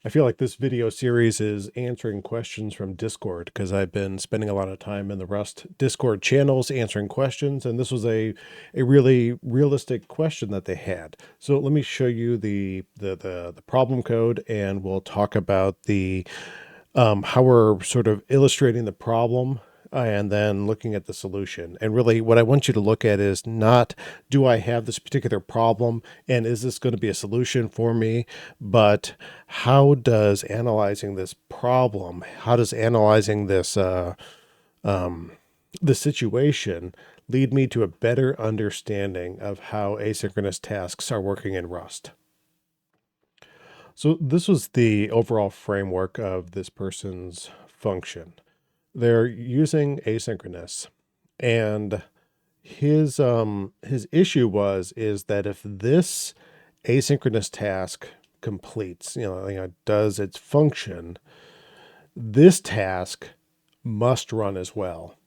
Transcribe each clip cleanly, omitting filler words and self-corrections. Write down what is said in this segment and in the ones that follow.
I feel like this video series is answering questions from Discord because I've been spending a lot of time in the Rust Discord channels answering questions, and this was a really realistic question that they had. So let me show you the problem code, and we'll talk about the how we're sort of illustrating the problem and then looking at the solution. And really, what I want you to look at is not, do I have this particular problem and is this going to be a solution for me? But how does analyzing this problem, how does analyzing um, the situation lead me to a better understanding of how asynchronous tasks are working in Rust? So this was the overall framework of this person's function. They're using asynchronous, and his issue is that if this asynchronous task completes, does its function, this task must run as well.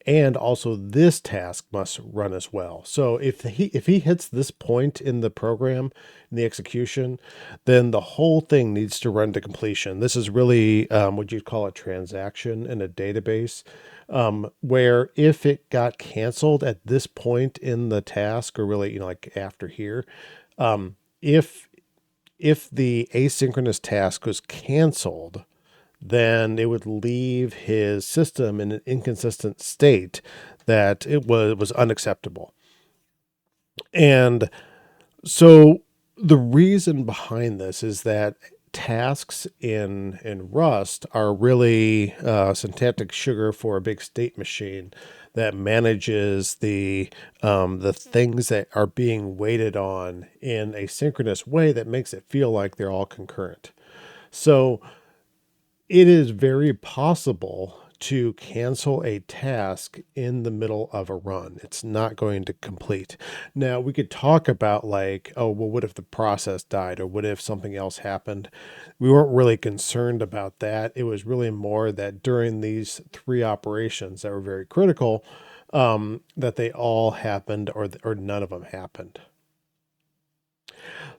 And also this task must run as well. So if he hits this point in the program, in the execution, then the whole thing needs to run to completion. This is really what you'd call a transaction in a database, where if it got canceled at this point in the task, or really, like after here, um, if if the asynchronous task was canceled, then it would leave his system in an inconsistent state that it was unacceptable. And so the reason behind this is that tasks in Rust are really syntactic sugar for a big state machine that manages the things that are being waited on in a synchronous way that makes it feel like they're all concurrent. So it is very possible to cancel a task in the middle of a run. It's not going to complete. Now, we could talk about like, oh, well, what if the process died, or what if something else happened? We weren't really concerned about that. It was really more that during these three operations that were very critical, that they all happened, or none of them happened.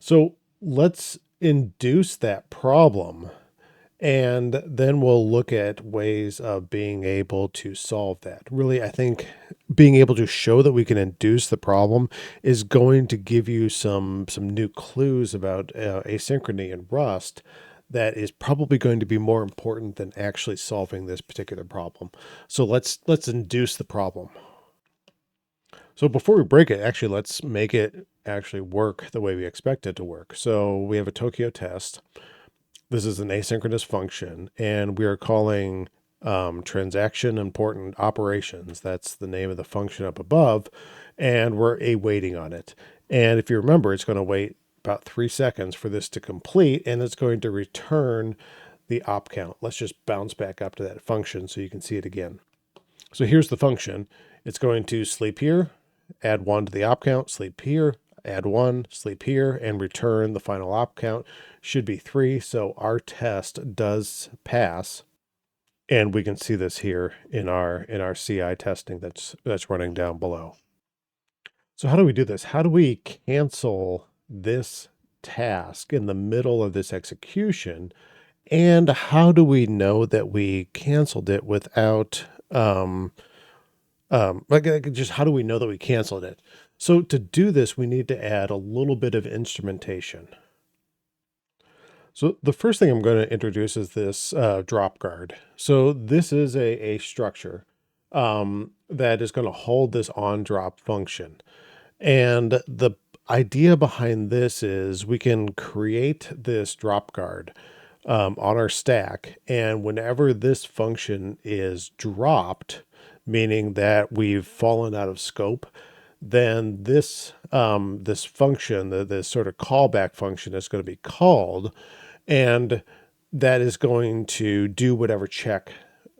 So let's induce that problem, and then we'll look at ways of being able to solve that. Really, I think being able to show that we can induce the problem is going to give you some new clues about asynchrony in Rust that is probably going to be more important than actually solving this particular problem. So let's induce the problem. So before we break it, actually, let's make it actually work the way we expect it to work. So we have a Tokio test. This is an asynchronous function, and we are calling transaction important operations. That's the name of the function up above, and we're awaiting on it. And if you remember, it's going to wait about 3 seconds for this to complete, and it's going to return the op count. Let's just bounce back up to that function so you can see it again. So here's the function. It's going to sleep here, add 1 to the op count, sleep here, add 1, sleep here, and return the final op count. Should be 3. So our test does pass. And we can see this here in our CI testing that's running down below. So how do we do this? How do we cancel this task in the middle of this execution? And how do we know that we canceled it without just how do we know that we canceled it? So to do this, we need to add a little bit of instrumentation. So the first thing I'm going to introduce is this drop guard. So this is a structure that is going to hold this on drop function. And the idea behind this is we can create this drop guard on our stack. And whenever this function is dropped, meaning that we've fallen out of scope, then this function, this sort of callback function, is going to be called, and that is going to do whatever check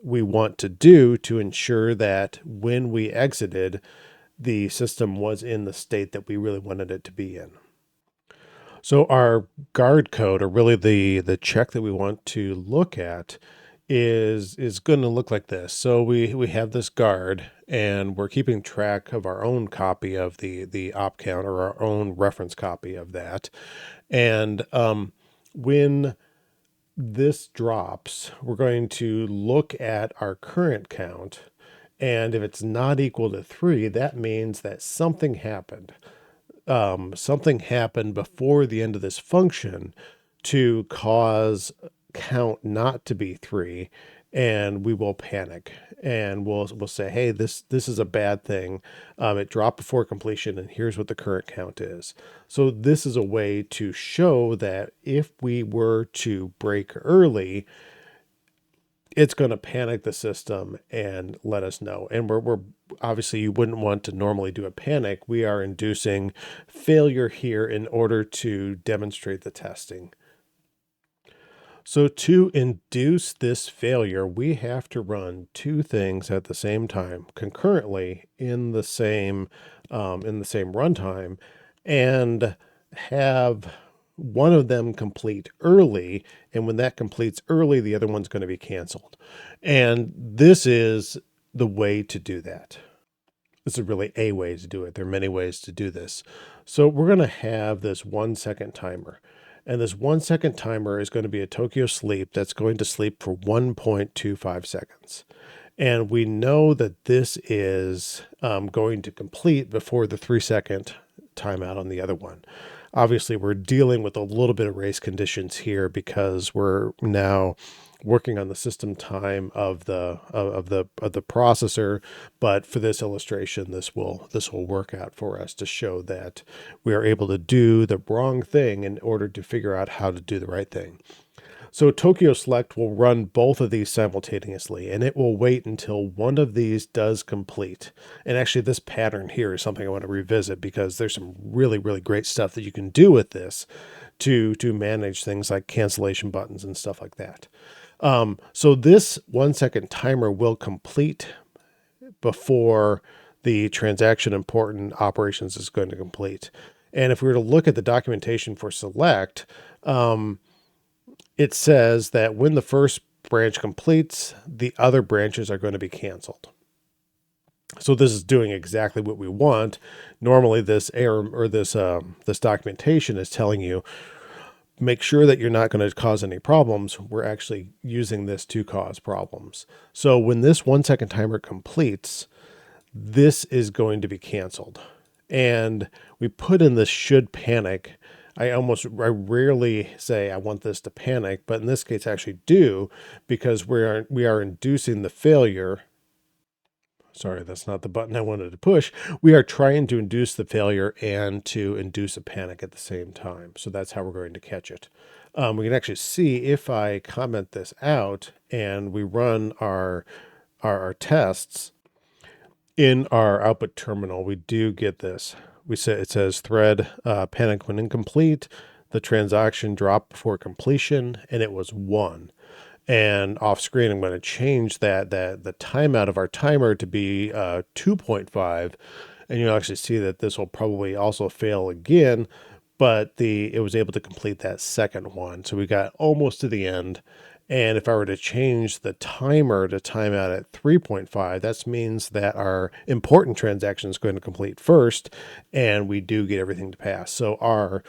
we want to do to ensure that when we exited, the system was in the state that we really wanted it to be in. So our guard code, or really the check that we want to look at, is going to look like this. So we have this guard, and we're keeping track of our own copy of the op count, or our own reference copy of that. And when this drops, we're going to look at our current count. And if it's not equal to 3, that means that something happened. Something happened before the end of this function to cause count not to be 3, and we will panic and we'll say, hey, this is a bad thing. It dropped before completion, and here's what the current count is. So this is a way to show that if we were to break early, it's going to panic the system and let us know. And we're obviously, you wouldn't want to normally do a panic. We are inducing failure here in order to demonstrate the testing. So to induce this failure, we have to run two things at the same time, concurrently in the same runtime, and have one of them complete early. And when that completes early, the other one's going to be canceled. And this is the way to do that. This is really a way to do it. There are many ways to do this. So we're going to have this 1 second timer. And this 1 second timer is going to be a Tokio sleep that's going to sleep for 1.25 seconds. And we know that this is going to complete before the 3 second timeout on the other one. Obviously, we're dealing with a little bit of race conditions here because we're now working on the system time of the processor. But for this illustration, this will work out for us to show that we are able to do the wrong thing in order to figure out how to do the right thing. So Tokio Select will run both of these simultaneously, and it will wait until one of these does complete. And actually, this pattern here is something I want to revisit because there's some really, really great stuff that you can do with this to manage things like cancellation buttons and stuff like that. So this 1 second timer will complete before the transaction important operations is going to complete. And if we were to look at the documentation for Select, it says that when the first branch completes, the other branches are going to be canceled. So this is doing exactly what we want. Normally this error or this documentation is telling you, make sure that you're not going to cause any problems. We're actually using this to cause problems. So when this 1 second timer completes, this is going to be canceled. And we put in this should panic. I rarely say I want this to panic, but in this case I actually do, because we are inducing the failure. Sorry, that's not the button I wanted to push. We are trying to induce the failure and to induce a panic at the same time. So that's how we're going to catch it. We can actually see if I comment this out and we run our tests in our output terminal, we do get this. It says thread panic when incomplete. The transaction dropped before completion, and it was 1. And off screen, I'm going to change the timeout of our timer to be 2.5, and you'll actually see that this will probably also fail again, but it was able to complete that second one. So we got almost to the end. And if I were to change the timer to timeout at 3.5, that means that our important transaction is going to complete first, and we do get everything to pass. So our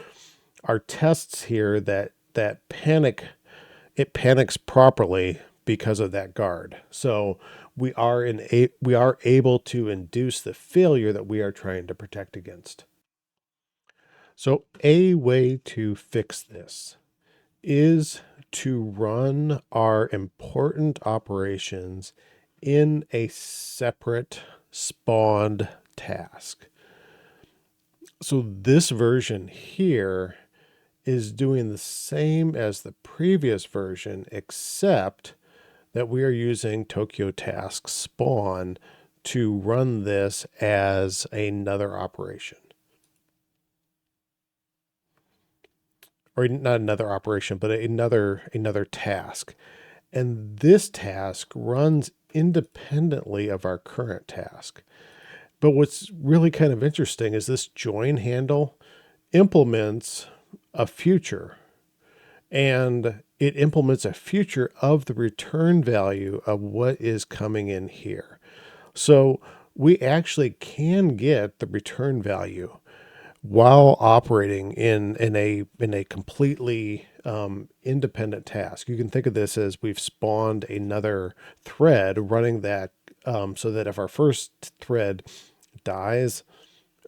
tests here that it panics properly because of that guard. So we are able to induce the failure that we are trying to protect against. So a way to fix this is to run our important operations in a separate spawned task. So this version here is doing the same as the previous version, except that we are using Tokio task spawn to run this as another operation. Or not another operation, but another task. And this task runs independently of our current task. But what's really kind of interesting is this join handle implements a future, and it implements a future of the return value of what is coming in here. So we actually can get the return value while operating in a completely independent task. You can think of this as we've spawned another thread running that, so that if our first thread dies,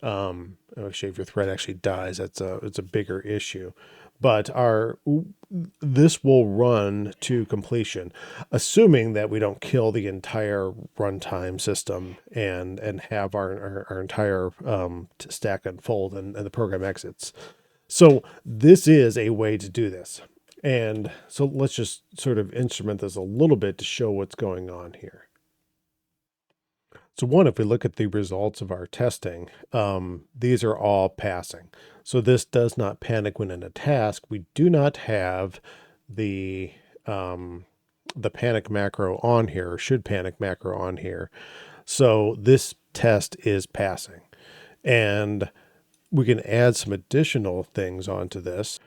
actually, if your thread actually dies, it's a bigger issue. But this will run to completion, assuming that we don't kill the entire runtime system and have our entire stack unfold and the program exits. So this is a way to do this. And so let's just sort of instrument this a little bit to show what's going on here. So one, if we look at the results of our testing, these are all passing. So this does not panic when in a task. We do not have the panic macro on here, or should panic macro on here. So this test is passing. And we can add some additional things onto this.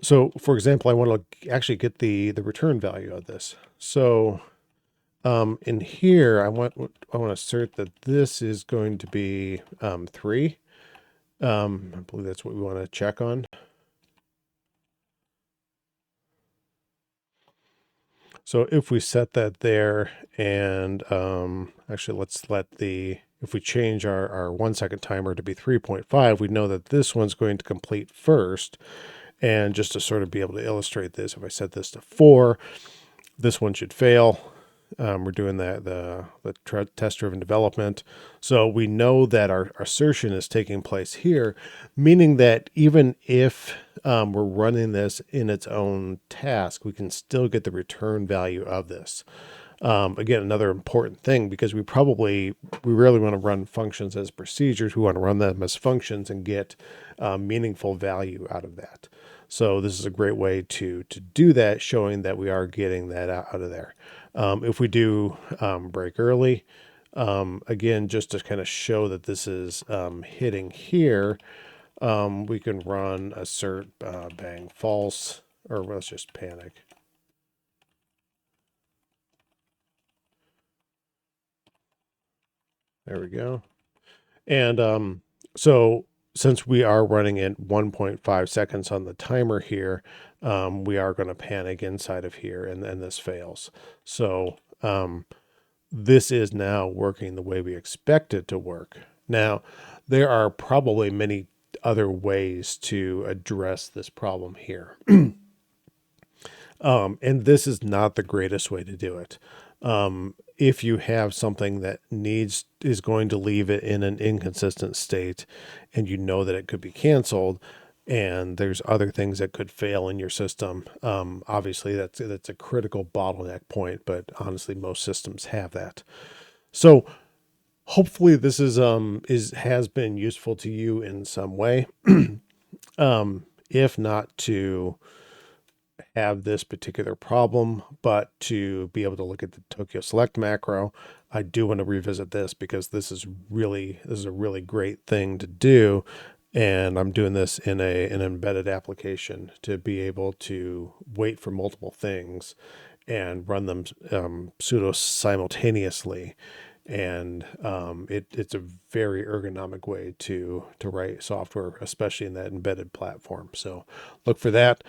So for example, I want to actually get the return value of this. So in here, I want to assert that this is going to be 3. I believe that's what we want to check on. So if we set that there, and actually let's let if we change our 1 second timer to be 3.5, we know that this one's going to complete first. And just to sort of be able to illustrate this, if I set this to 4, this one should fail. We're doing the test-driven development. So we know that our assertion is taking place here, meaning that even if we're running this in its own task, we can still get the return value of this. Again, another important thing, because we rarely want to run functions as procedures. We want to run them as functions and get meaningful value out of that. So this is a great way to do that, showing that we are getting that out of there. If we do break early, again, just to kind of show that this is hitting here, we can run assert bang false, or let's just panic. There we go. And so since we are running at 1.5 seconds on the timer here, we are going to panic inside of here, and this fails. So this is now working the way we expect it to work. Now, there are probably many other ways to address this problem here. And this is not the greatest way to do it. If you have something that is going to leave it in an inconsistent state, and you know that it could be canceled, and there's other things that could fail in your system, obviously that's a critical bottleneck point, but honestly, most systems have that. So hopefully this has been useful to you in some way. If not to have this particular problem, but to be able to look at the Tokio select macro, I do want to revisit this, because this is a really great thing to do. And I'm doing this in an embedded application to be able to wait for multiple things and run them pseudo simultaneously. And it's a very ergonomic way to write software, especially in that embedded platform. So look for that.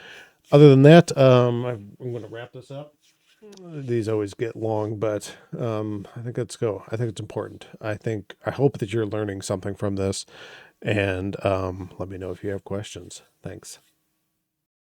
Other than that, I'm going to wrap this up. These always get long, but I think let's go. I think it's important. I hope that you're learning something from this, and let me know if you have questions. Thanks.